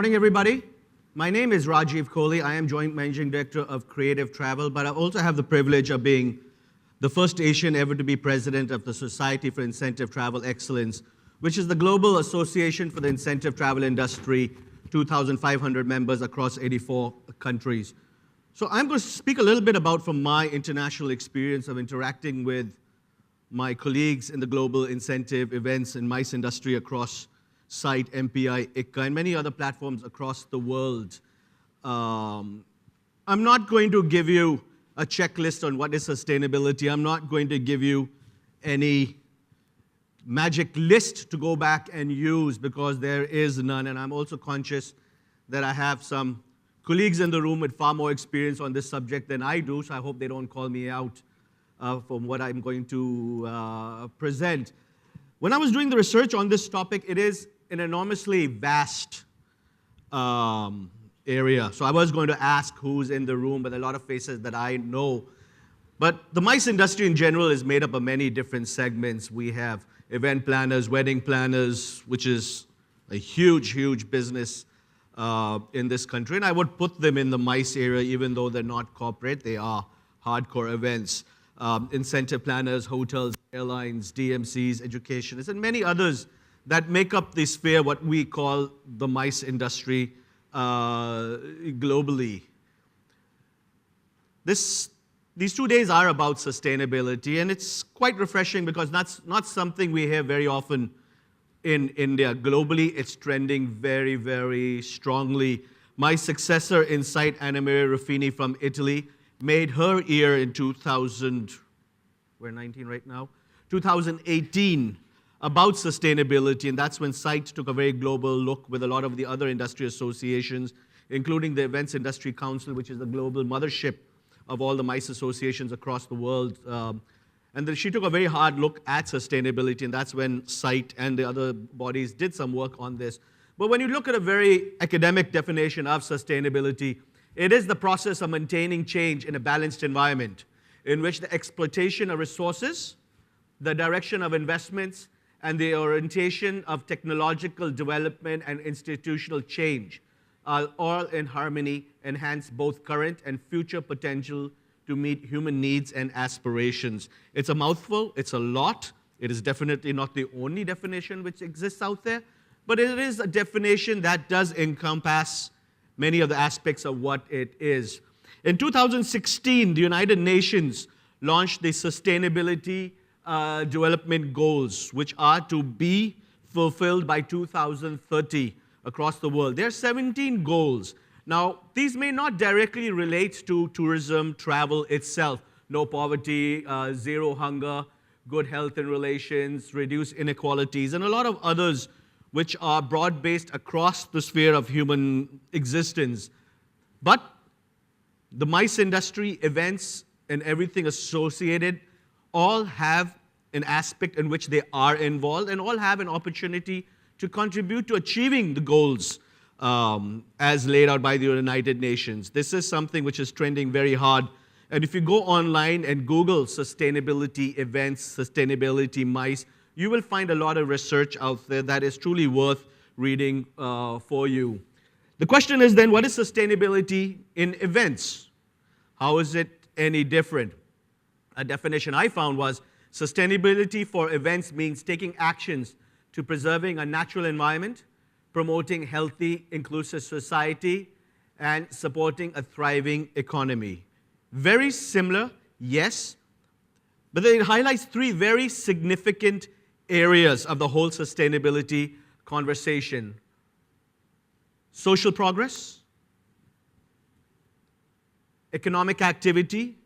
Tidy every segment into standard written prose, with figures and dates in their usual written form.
Morning, everybody. My name is Rajeev Kohli. I am Joint Managing Director of Creative Travel, but I also have the privilege of being the first Asian ever to be president of the Society for Incentive Travel Excellence, which is the global association for the incentive travel industry, 2,500 members across 84 countries. So I'm going to speak a little bit about from my international experience of interacting with my colleagues in the global incentive events and MICE industry across SITE, MPI, ICCA, and many other platforms across the world. I'm not going to give you a checklist on what is sustainability. I'm not going to give you any magic list to go back and use because there is none. And I'm also conscious that I have some colleagues in the room with far more experience on this subject than I do, so I hope they don't call me out from what I'm going to present. When I was doing the research on this topic, it is an enormously vast area. So I was going to ask who's in the room, but a lot of faces that I know. But the MICE industry in general is made up of many different segments. We have event planners, wedding planners, which is a huge, huge business in this country. And I would put them in the MICE area, even though they're not corporate. They are hardcore events. Incentive planners, hotels, airlines, DMCs, educationists, and many others that make up the sphere, what we call the MICE industry globally. These 2 days are about sustainability, and it's quite refreshing because that's not something we hear very often in India. Globally, it's trending very, very strongly. My successor in SITE, Anna Maria Ruffini from Italy, made her year in 2018, about sustainability, and that's when SITE took a very global look with a lot of the other industry associations, including the Events Industry Council, which is the global mothership of all the MICE associations across the world. And then she took a very hard look at sustainability, and that's when SITE and the other bodies did some work on this. But when you look at a very academic definition of sustainability, it is the process of maintaining change in a balanced environment in which the exploitation of resources, the direction of investments, and the orientation of technological development and institutional change are all in harmony, enhance both current and future potential to meet human needs and aspirations. It's a mouthful, it's a lot. It is definitely not the only definition which exists out there, but it is a definition that does encompass many of the aspects of what it is. In 2016, the United Nations launched the Sustainability Development Goals, which are to be fulfilled by 2030 across the world. There are 17 goals. Now, these may not directly relate to tourism, travel itself. No poverty, zero hunger, good health and relations, reduce inequalities, and a lot of others which are broad-based across the sphere of human existence. But the MICE industry, events, and everything associated all have an aspect in which they are involved and all have an opportunity to contribute to achieving the goals as laid out by the United Nations. This is something which is trending very hard. And if you go online and Google sustainability events, sustainability MICE, you will find a lot of research out there that is truly worth reading for you. The question is then, what is sustainability in events? How is it any different? A definition I found was, sustainability for events means taking actions to preserving a natural environment, promoting healthy, inclusive society, and supporting a thriving economy. Very similar, yes, but then it highlights three very significant areas of the whole sustainability conversation: social progress, economic activity,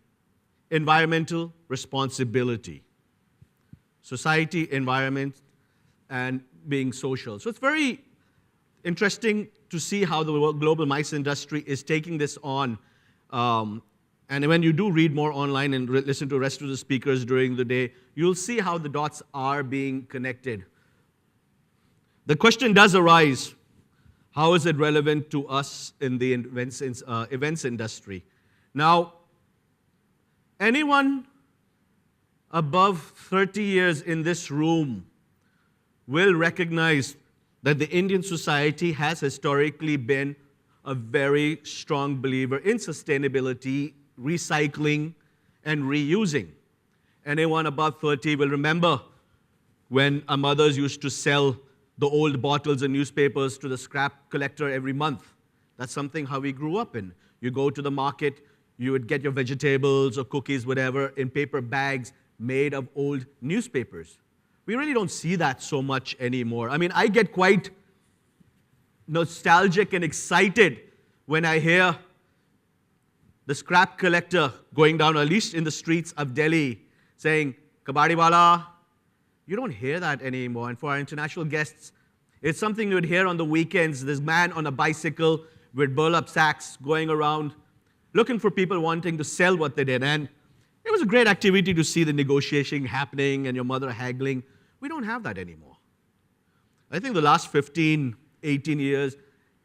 environmental responsibility. Society, environment, and being social. So it's very interesting to see how the global MICE industry is taking this on. And when you do read more online and listen to the rest of the speakers during the day, you'll see how the dots are being connected. The question does arise, how is it relevant to us in the events industry? Now, anyone above 30 years in this room will recognize that the Indian society has historically been a very strong believer in sustainability, recycling, and reusing. Anyone above 30 will remember when our mothers used to sell the old bottles and newspapers to the scrap collector every month. That's something how we grew up in. You go to the market, you would get your vegetables or cookies, whatever, in paper bags made of old newspapers. We really don't see that so much anymore. I mean, I get quite nostalgic and excited when I hear the scrap collector going down, or at least in the streets of Delhi, saying, "Kabadi wala." You don't hear that anymore. And for our international guests, it's something you would hear on the weekends. This man on a bicycle with burlap sacks going around looking for people wanting to sell what they did. And it was a great activity to see the negotiation happening and your mother haggling. We don't have that anymore. I think the last 15, 18 years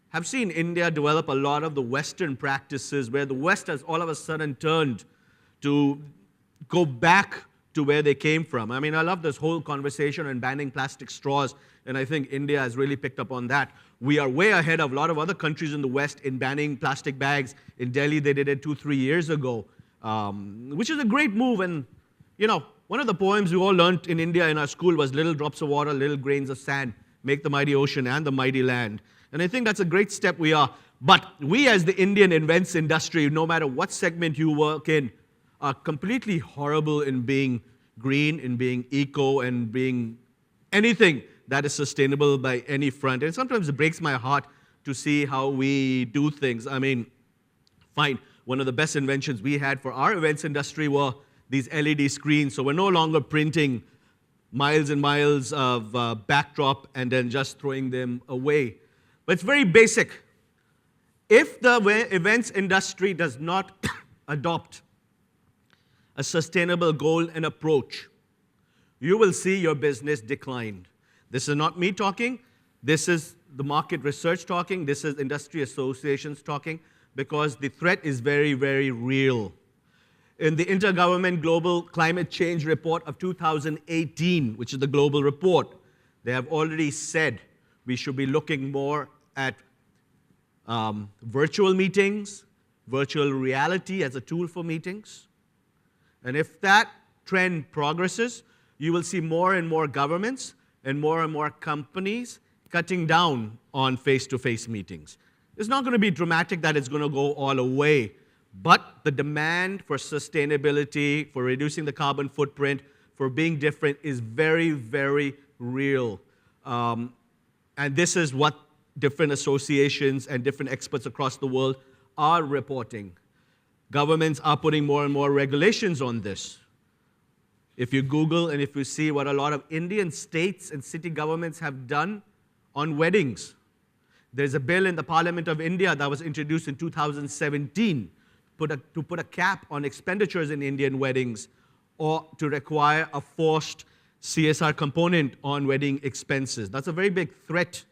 have seen India develop a lot of the Western practices where the West has all of a sudden turned to go back to where they came from. I mean, I love this whole conversation on banning plastic straws, and I think India has really picked up on that. We are way ahead of a lot of other countries in the West in banning plastic bags. In Delhi, they did it 2-3 years ago, which is a great move. And, you know, one of the poems we all learned in India in our school was little drops of water, little grains of sand, make the mighty ocean and the mighty land. And I think that's a great step we are. But we as the Indian events industry, no matter what segment you work in, are completely horrible in being green, in being eco, and being anything that is sustainable by any front. And sometimes it breaks my heart to see how we do things. I mean, fine, one of the best inventions we had for our events industry were these LED screens. So we're no longer printing miles and miles of backdrop and then just throwing them away. But it's very basic. If the events industry does not adopt a sustainable goal and approach, you will see your business decline. This is not me talking. This is the market research talking. This is industry associations talking, because the threat is very, very real. In the Intergovernment Global Climate Change Report of 2018, which is the global report, they have already said we should be looking more at virtual meetings, virtual reality as a tool for meetings. And if that trend progresses, you will see more and more governments and more companies cutting down on face-to-face meetings. It's not going to be dramatic that it's going to go all away, but the demand for sustainability, for reducing the carbon footprint, for being different is very, very real. And this is what different associations and different experts across the world are reporting. Governments are putting more and more regulations on this. If you Google and if you see what a lot of Indian states and city governments have done on weddings, there's a bill in the Parliament of India that was introduced in 2017 to put a cap on expenditures in Indian weddings, or to require a forced CSR component on wedding expenses. That's a very big threat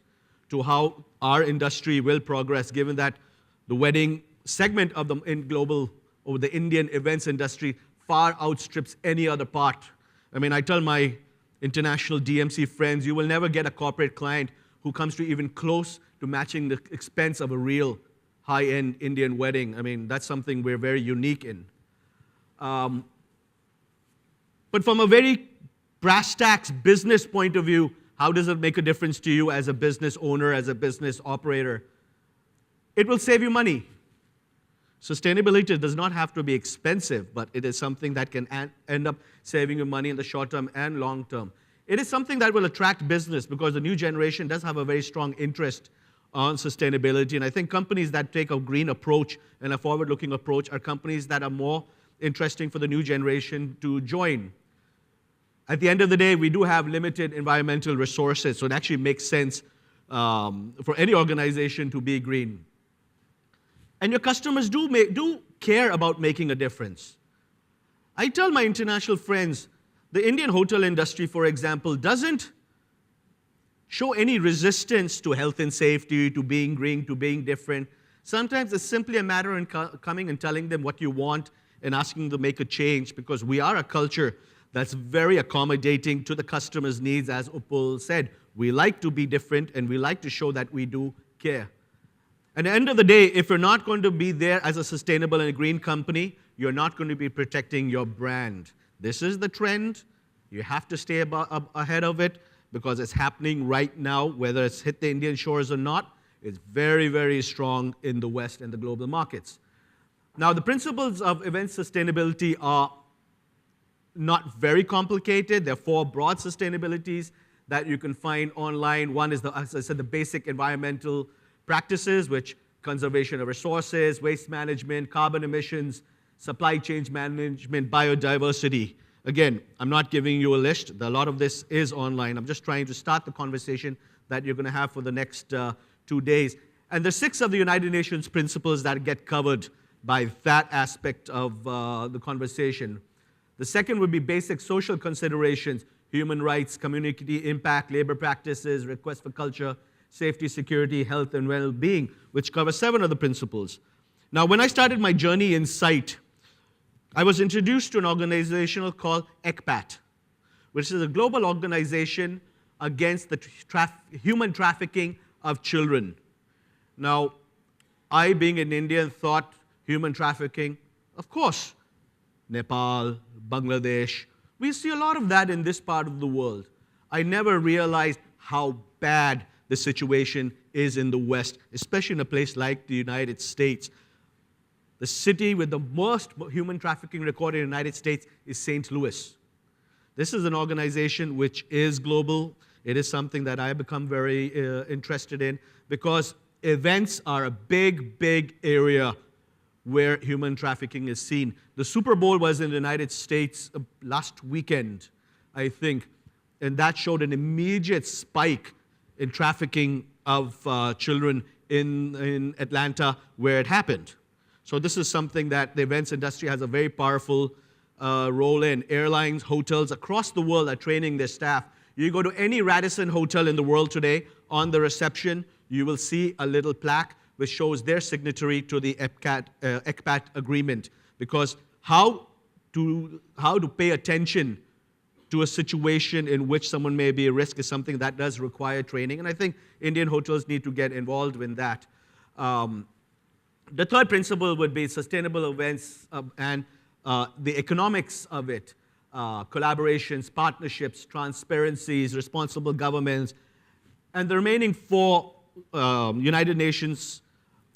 to how our industry will progress, given that the wedding segment of the the Indian events industry far outstrips any other part. I mean, I tell my international DMC friends, you will never get a corporate client who comes to even close to matching the expense of a real high-end Indian wedding. I mean, that's something we're very unique in. But from a very brass tacks business point of view, how does it make a difference to you as a business owner, as a business operator? It will save you money. Sustainability does not have to be expensive, but it is something that can end up saving you money in the short term and long term. It is something that will attract business, because the new generation does have a very strong interest on sustainability. And I think companies that take a green approach and a forward-looking approach are companies that are more interesting for the new generation to join. At the end of the day, we do have limited environmental resources, so it actually makes sense for any organization to be green. And your customers do care about making a difference. I tell my international friends, the Indian hotel industry, for example, doesn't show any resistance to health and safety, to being green, to being different. Sometimes it's simply a matter of coming and telling them what you want and asking them to make a change, because we are a culture that's very accommodating to the customer's needs. As Upul said, We like to be different, and we like to show that we do care. At the end of the day, if you're not going to be there as a sustainable and a green company, you're not going to be protecting your brand. This is the trend. You have to stay ahead of it because it's happening right now, whether it's hit the Indian shores or not. It's very, very strong in the West and the global markets. Now, the principles of event sustainability are not very complicated. There are 4 broad sustainabilities that you can find online. One is, as I said, the basic environmental practices, which conservation of resources, waste management, carbon emissions, supply chain management, biodiversity. Again, I'm not giving you a list. A lot of this is online. I'm just trying to start the conversation that you're going to have for the next 2 days. And there's 6 of the United Nations principles that get covered by that aspect of the conversation. The second would be basic social considerations, human rights, community impact, labor practices, request for culture, safety, security, health, and well-being, which cover 7 of the principles. Now, when I started my journey in SITE, I was introduced to an organization called ECPAT, which is a global organization against the human trafficking of children. Now, I, being an Indian, thought human trafficking, of course, Nepal, Bangladesh, we see a lot of that in this part of the world. I never realized how bad the situation is in the West, especially in a place like the United States. The city with the most human trafficking recorded in the United States is St. Louis. This is an organization which is global. It is something that I have become very interested in because events are a big, big area where human trafficking is seen. The Super Bowl was in the United States last weekend, I think, and that showed an immediate spike in trafficking of children in Atlanta where it happened. So this is something that the events industry has a very powerful role in. Airlines, hotels across the world are training their staff. You go to any Radisson hotel in the world today, on the reception, you will see a little plaque which shows their signatory to the ECPAT agreement. Because how to pay attention to a situation in which someone may be a risk is something that does require training. And I think Indian hotels need to get involved in that. The third principle would be sustainable events and the economics of it. Collaborations, partnerships, transparencies, responsible governments. And the remaining 4 United Nations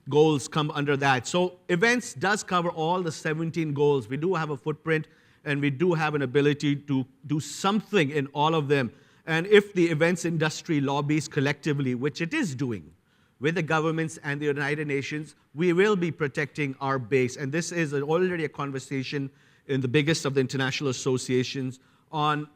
goals come under that. So events does cover all the 17 goals. We do have a footprint and we do have an ability to do something in all of them. And if the events industry lobbies collectively, which it is doing, with the governments and the United Nations, we will be protecting our base. And this is already a conversation in the biggest of the international associations on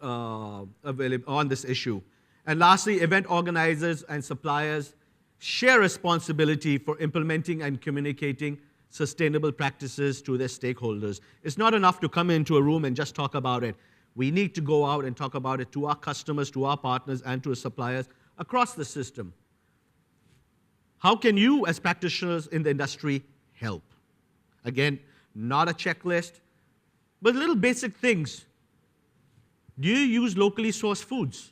this issue. And lastly, event organizers and suppliers share responsibility for implementing and communicating sustainable practices to their stakeholders. It's not enough to come into a room and just talk about it. We need to go out and talk about it to our customers, to our partners, and to our suppliers across the system. How can you, as practitioners in the industry, help? Again, not a checklist, but little basic things. Do you use locally sourced foods?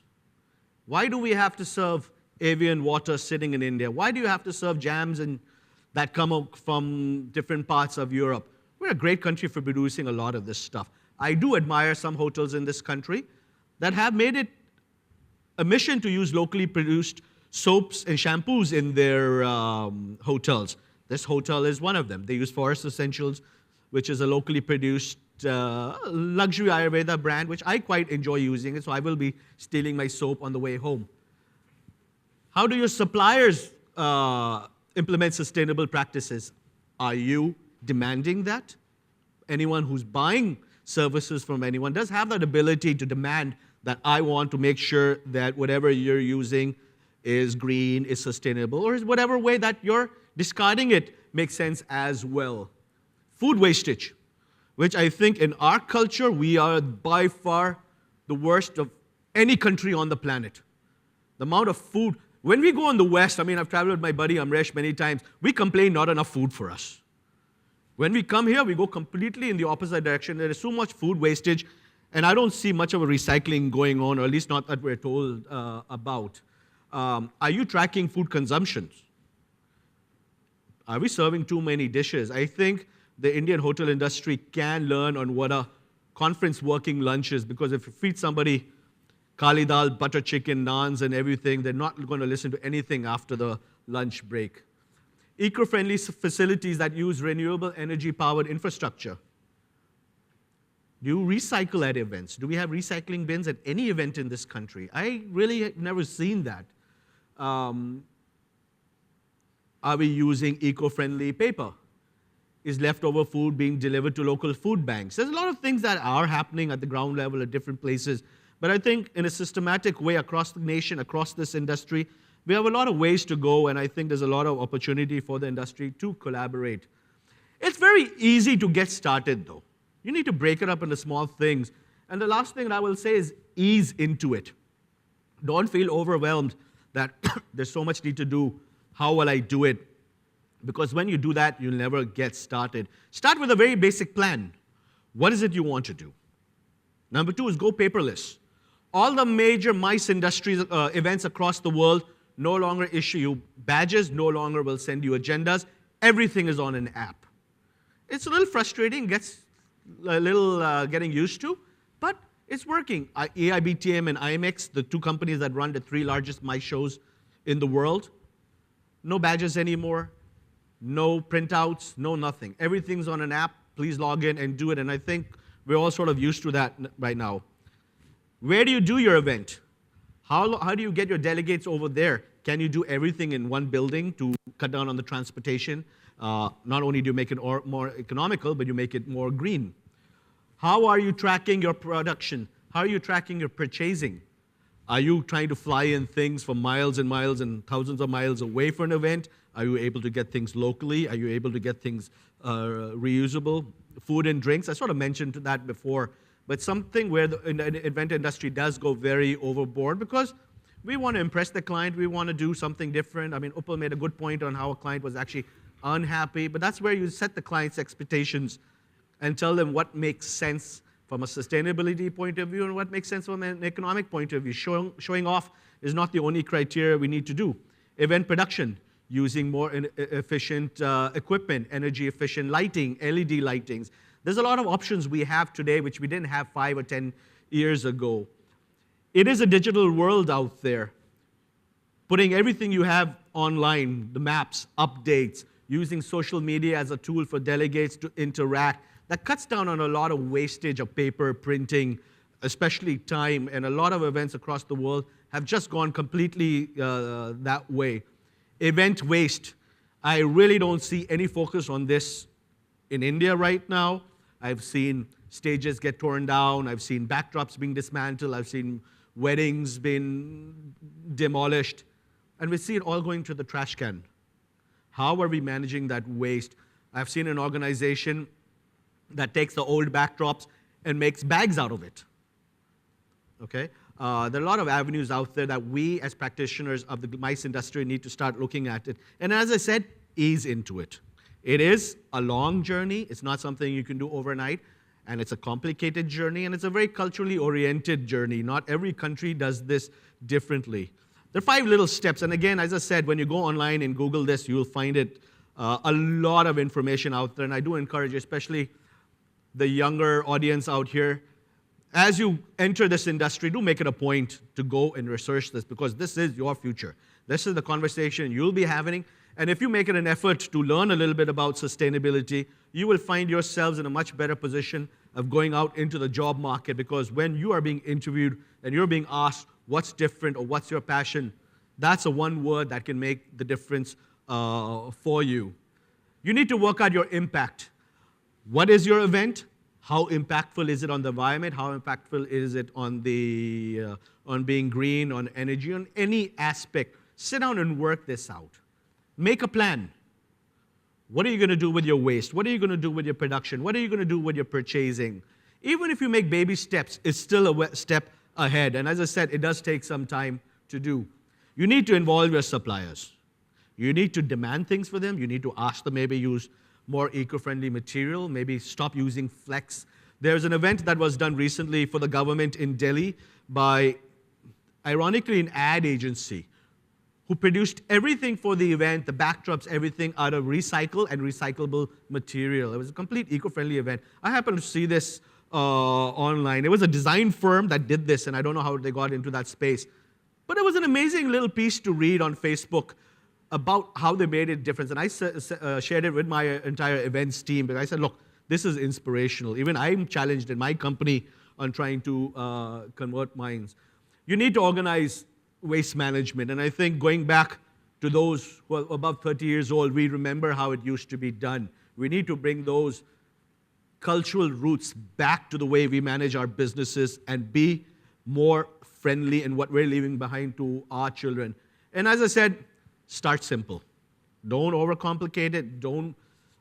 Why do we have to serve avian water sitting in India? Why do you have to serve jams that come up from different parts of Europe? We're a great country for producing a lot of this stuff. I do admire some hotels in this country that have made it a mission to use locally produced soaps and shampoos in their hotels. This hotel is one of them. They use Forest Essentials, which is a locally produced luxury Ayurveda brand, which I quite enjoy using it, so I will be stealing my soap on the way home. How do your suppliers implement sustainable practices? Are you demanding that? Anyone who's buying services from anyone does have that ability to demand that I want to make sure that whatever you're using is green, is sustainable, or is whatever way that you're discarding it makes sense as well. Food wastage, which I think in our culture, we are by far the worst of any country on the planet. The amount of food. When we go in the West, I mean, I've traveled with my buddy Amresh many times, we complain not enough food for us. When we come here, we go completely in the opposite direction. There is so much food wastage, and I don't see much of a recycling going on, or at least not that we're told about. Are you tracking food consumptions? Are we serving too many dishes? I think the Indian hotel industry can learn on what a conference working lunch is, because if you feed somebody kali dal, butter chicken, naans and everything, they're not going to listen to anything after the lunch break. Eco-friendly facilities that use renewable energy-powered infrastructure. Do you recycle at events? Do we have recycling bins at any event in this country? I really have never seen that. Are we using eco-friendly paper? Is leftover food being delivered to local food banks? There's a lot of things that are happening at the ground level at different places. But I think in a systematic way across the nation, across this industry, we have a lot of ways to go, and I think there's a lot of opportunity for the industry to collaborate. It's very easy to get started, though. You need to break it up into small things. And the last thing that I will say is ease into it. Don't feel overwhelmed that there's so much need to do. How will I do it? Because when you do that, you'll never get started. Start with a very basic plan. What is it you want to do? Number 2 is go paperless. All the major MICE industry events across the world no longer issue you badges, no longer will send you agendas. Everything is on an app. It's a little frustrating, gets a little getting used to, but it's working. AIBTM and IMX, the 2 companies that run the 3 largest MICE shows in the world, no badges anymore, no printouts, no nothing. Everything's on an app. Please log in and do it. And I think we're all sort of used to that right now. Where do you do your event? How do you get your delegates over there? Can you do everything in one building to cut down on the transportation? Not only do you make it more economical, but you make it more green. How are you tracking your production? How are you tracking your purchasing? Are you trying to fly in things for miles and miles and thousands of miles away for an event? Are you able to get things locally? Are you able to get things reusable? Food and drinks, I sort of mentioned that before, but something where the event industry does go very overboard because we want to impress the client. We want to do something different. I mean, Uppal made a good point on how a client was actually unhappy, but that's where you set the client's expectations and tell them what makes sense from a sustainability point of view and what makes sense from an economic point of view. Showing off is not the only criteria we need to do. Event production, using more efficient equipment, energy efficient lighting, LED lightings. There's a lot of options we have today which we didn't have 5 or 10 years ago. It is a digital world out there. Putting everything you have online, the maps, updates, using social media as a tool for delegates to interact, that cuts down on a lot of wastage of paper, printing, especially time, and a lot of events across the world have just gone completely that way. Event waste. I really don't see any focus on this in India right now. I've seen stages get torn down. I've seen backdrops being dismantled. I've seen weddings being demolished. And we see it all going to the trash can. How are we managing that waste? I've seen an organization that takes the old backdrops and makes bags out of it. Okay? There are a lot of avenues out there that we as practitioners of the MICE industry need to start looking at it. And as I said, ease into it. It is a long journey. It's not something you can do overnight. And it's a complicated journey. And it's a very culturally oriented journey. Not every country does this differently. There are 5 little steps. And again, as I said, when you go online and Google this, you'll find it a lot of information out there. And I do encourage, especially the younger audience out here, as you enter this industry, do make it a point to go and research this because this is your future. This is the conversation you'll be having. And if you make it an effort to learn a little bit about sustainability, you will find yourselves in a much better position of going out into the job market because when you are being interviewed and you're being asked what's different or what's your passion, that's a one word that can make the difference for you. You need to work out your impact. What is your event? How impactful is it on the environment? How impactful is it on being green, on energy, on any aspect? Sit down and work this out. Make a plan. What are you going to do with your waste? What are you going to do with your production? What are you going to do with your purchasing? Even if you make baby steps, it's still a step ahead. And as I said, it does take some time to do. You need to involve your suppliers. You need to demand things for them. You need to ask them maybe use more eco-friendly material, maybe stop using flex. There's an event that was done recently for the government in Delhi by, ironically, an ad agency who produced everything for the event, the backdrops, everything out of recycled and recyclable material. It was a complete eco-friendly event. I happened to see this online. It was a design firm that did this, and I don't know how they got into that space. But it was an amazing little piece to read on Facebook about how they made a difference. And I shared it with my entire events team. But I said, look, this is inspirational. Even I'm challenged in my company on trying to convert mines. You need to organize waste management. And I think going back to those who are above 30 years old, we remember how it used to be done. We need to bring those cultural roots back to the way we manage our businesses and be more friendly in what we're leaving behind to our children. And as I said, start simple. Don't overcomplicate it. Don't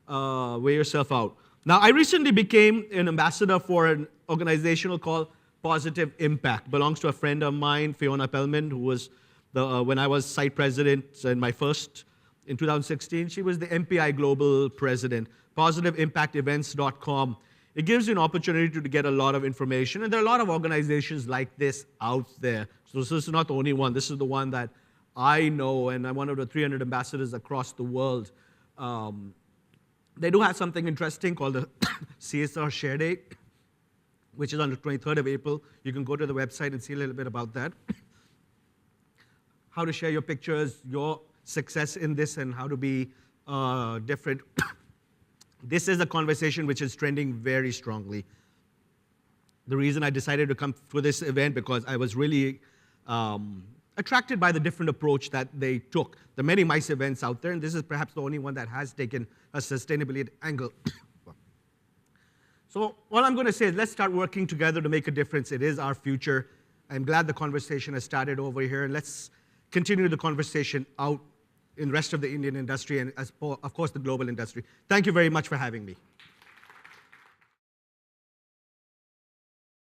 wear yourself out. Now, I recently became an ambassador for an organization called Positive Impact. Belongs to a friend of mine, Fiona Pellman, who was when I was site president in my first, in 2016, she was the MPI Global President. PositiveImpactEvents.com. It gives you an opportunity to get a lot of information, and there are a lot of organizations like this out there. So this is not the only one. This is the one that I know, and I'm one of the 300 ambassadors across the world. They do have something interesting called the CSR Share Day, which is on the 23rd of April. You can go to the website and see a little bit about that. How to share your pictures, your success in this, and how to be different. This is a conversation which is trending very strongly. The reason I decided to come to this event because I was really attracted by the different approach that they took. There are many MICE events out there, and this is perhaps the only one that has taken a sustainability angle. So what I'm going to say is let's start working together to make a difference. It is our future. I'm glad the conversation has started over here, and let's continue the conversation out in the rest of the Indian industry and, of course, the global industry. Thank you very much for having me.